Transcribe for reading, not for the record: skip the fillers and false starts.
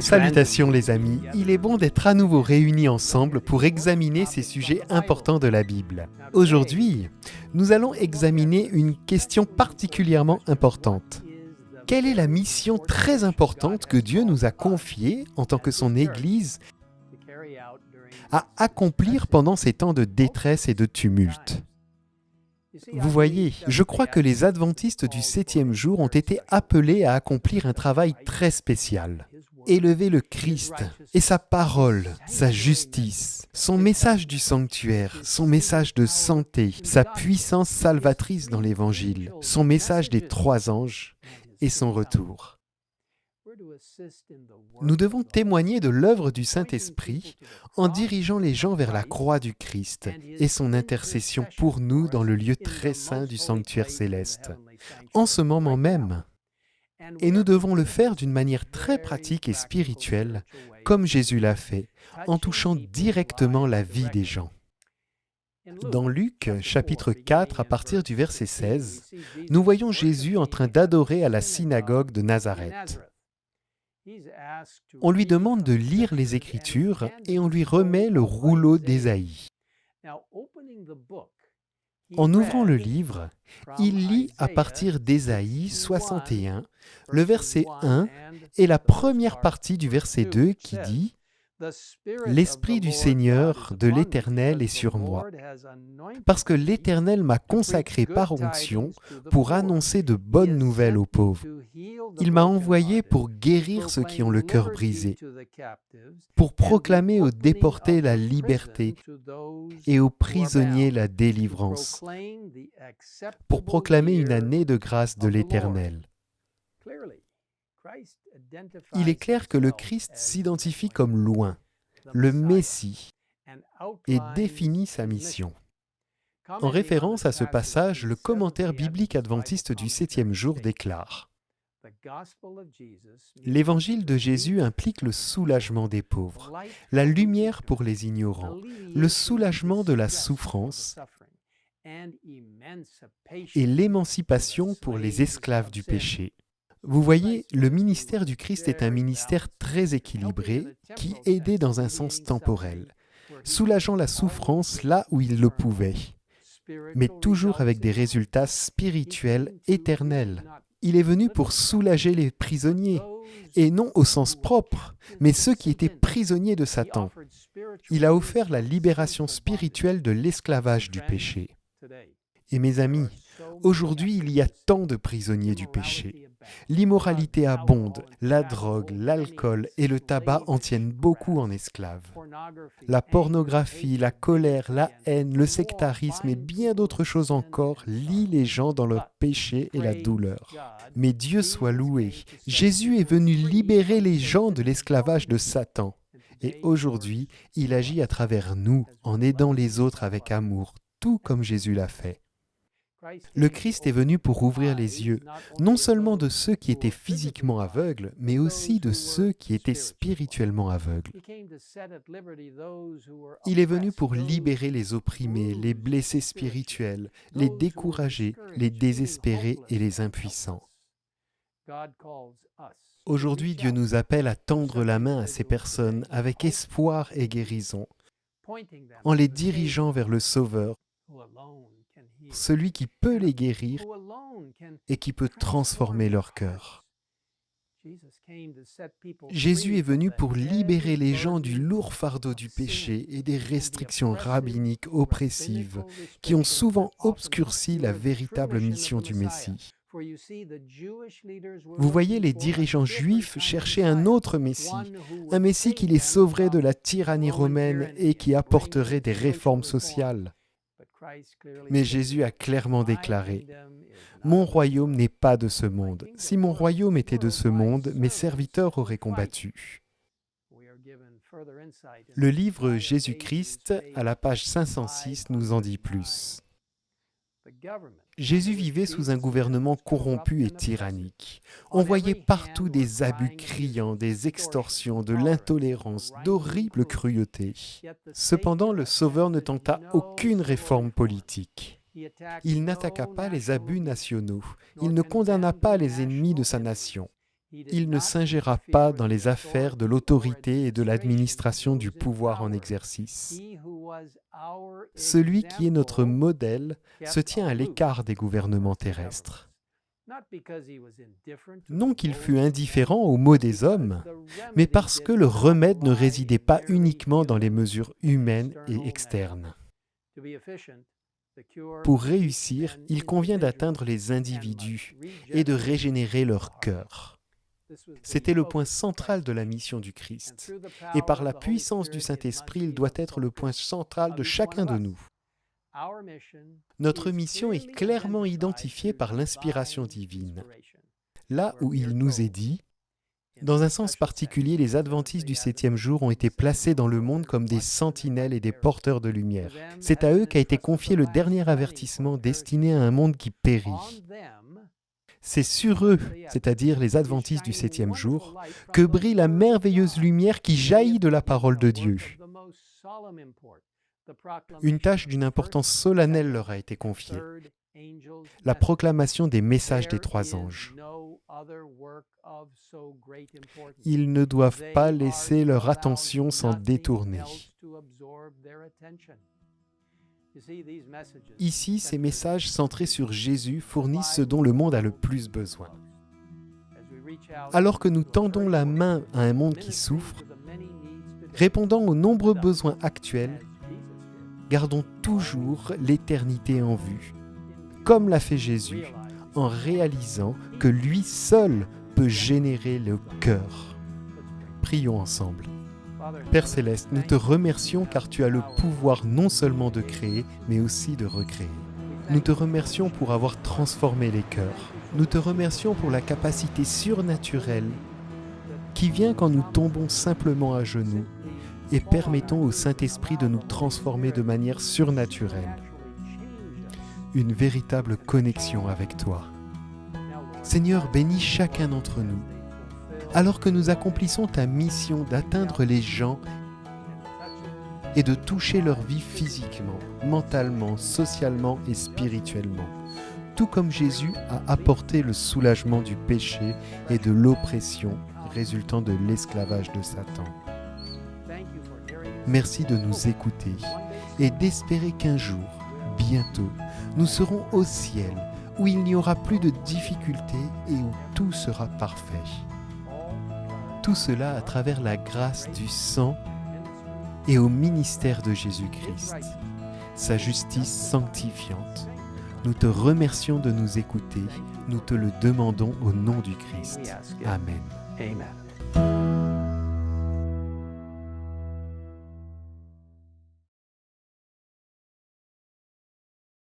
Salutations les amis, il est bon d'être à nouveau réunis ensemble pour examiner ces sujets importants de la Bible. Aujourd'hui, nous allons examiner une question particulièrement importante. Quelle est la mission très importante que Dieu nous a confiée en tant que son Église à accomplir pendant ces temps de détresse et de tumulte ? Vous voyez, je crois que les adventistes du 7e jour ont été appelés à accomplir un travail très spécial. Élever le Christ et sa parole, sa justice, son message du sanctuaire, son message de santé, sa puissance salvatrice dans l'Évangile, son message des 3 anges et son retour. Nous devons témoigner de l'œuvre du Saint-Esprit en dirigeant les gens vers la croix du Christ et son intercession pour nous dans le lieu très saint du sanctuaire céleste, en ce moment même. Et nous devons le faire d'une manière très pratique et spirituelle, comme Jésus l'a fait, en touchant directement la vie des gens. Dans Luc, chapitre 4, à partir du verset 16, nous voyons Jésus en train d'adorer à la synagogue de Nazareth. On lui demande de lire les Écritures et on lui remet le rouleau d'Ésaïe. En ouvrant le livre, il lit à partir d'Ésaïe 61, le verset 1 et la première partie du verset 2 qui dit « L'Esprit du Seigneur, de l'Éternel est sur moi, parce que l'Éternel m'a consacré par onction pour annoncer de bonnes nouvelles aux pauvres. Il m'a envoyé pour guérir ceux qui ont le cœur brisé, pour proclamer aux déportés la liberté et aux prisonniers la délivrance, pour proclamer une année de grâce de l'Éternel. » Il est clair que le Christ s'identifie comme loin, le Messie, et définit sa mission. En référence à ce passage, le commentaire biblique adventiste du 7e jour déclare « L'évangile de Jésus implique le soulagement des pauvres, la lumière pour les ignorants, le soulagement de la souffrance et l'émancipation pour les esclaves du péché. » Vous voyez, le ministère du Christ est un ministère très équilibré qui aidait dans un sens temporel, soulageant la souffrance là où il le pouvait, mais toujours avec des résultats spirituels éternels. Il est venu pour soulager les prisonniers, et non au sens propre, mais ceux qui étaient prisonniers de Satan. Il a offert la libération spirituelle de l'esclavage du péché. Et mes amis, aujourd'hui il y a tant de prisonniers du péché. L'immoralité abonde, la drogue, l'alcool et le tabac en tiennent beaucoup en esclaves. La pornographie, la colère, la haine, le sectarisme et bien d'autres choses encore lient les gens dans leur péché et la douleur. Mais Dieu soit loué, Jésus est venu libérer les gens de l'esclavage de Satan. Et aujourd'hui, il agit à travers nous en aidant les autres avec amour, tout comme Jésus l'a fait. Le Christ est venu pour ouvrir les yeux, non seulement de ceux qui étaient physiquement aveugles, mais aussi de ceux qui étaient spirituellement aveugles. Il est venu pour libérer les opprimés, les blessés spirituels, les découragés, les désespérés et les impuissants. Aujourd'hui, Dieu nous appelle à tendre la main à ces personnes avec espoir et guérison, en les dirigeant vers le Sauveur, celui qui peut les guérir et qui peut transformer leur cœur. Jésus est venu pour libérer les gens du lourd fardeau du péché et des restrictions rabbiniques oppressives qui ont souvent obscurci la véritable mission du Messie. Vous voyez, les dirigeants juifs cherchaient un autre Messie, un Messie qui les sauverait de la tyrannie romaine et qui apporterait des réformes sociales. Mais Jésus a clairement déclaré « Mon royaume n'est pas de ce monde. Si mon royaume était de ce monde, mes serviteurs auraient combattu. » Le livre Jésus-Christ, à la page 506, nous en dit plus. Jésus vivait sous un gouvernement corrompu et tyrannique. On voyait partout des abus criants, des extorsions, de l'intolérance, d'horribles cruautés. Cependant, le Sauveur ne tenta aucune réforme politique. Il n'attaqua pas les abus nationaux. Il ne condamna pas les ennemis de sa nation. Il ne s'ingéra pas dans les affaires de l'autorité et de l'administration du pouvoir en exercice. Celui qui est notre modèle se tient à l'écart des gouvernements terrestres. Non qu'il fût indifférent aux maux des hommes, mais parce que le remède ne résidait pas uniquement dans les mesures humaines et externes. Pour réussir, il convient d'atteindre les individus et de régénérer leur cœur. C'était le point central de la mission du Christ. Et par la puissance du Saint-Esprit, il doit être le point central de chacun de nous. Notre mission est clairement identifiée par l'inspiration divine. Là où il nous est dit, dans un sens particulier, les adventistes du 7e jour ont été placés dans le monde comme des sentinelles et des porteurs de lumière. C'est à eux qu'a été confié le dernier avertissement destiné à un monde qui périt. C'est sur eux, c'est-à-dire les adventistes du 7e jour, que brille la merveilleuse lumière qui jaillit de la parole de Dieu. Une tâche d'une importance solennelle leur a été confiée, la proclamation des messages des 3 anges. Ils ne doivent pas laisser leur attention s'en détourner. Ici, ces messages centrés sur Jésus fournissent ce dont le monde a le plus besoin. Alors que nous tendons la main à un monde qui souffre, répondant aux nombreux besoins actuels, gardons toujours l'éternité en vue, comme l'a fait Jésus, en réalisant que lui seul peut générer le cœur. Prions ensemble. Père Céleste, nous te remercions car tu as le pouvoir non seulement de créer, mais aussi de recréer. Nous te remercions pour avoir transformé les cœurs. Nous te remercions pour la capacité surnaturelle qui vient quand nous tombons simplement à genoux et permettons au Saint-Esprit de nous transformer de manière surnaturelle. Une véritable connexion avec toi. Seigneur, bénis chacun d'entre nous. Alors que nous accomplissons ta mission d'atteindre les gens et de toucher leur vie physiquement, mentalement, socialement et spirituellement, tout comme Jésus a apporté le soulagement du péché et de l'oppression résultant de l'esclavage de Satan. Merci de nous écouter et d'espérer qu'un jour, bientôt, nous serons au ciel, où il n'y aura plus de difficultés et où tout sera parfait. Tout cela à travers la grâce du sang et au ministère de Jésus-Christ, sa justice sanctifiante. Nous te remercions de nous écouter, nous te le demandons au nom du Christ. Amen.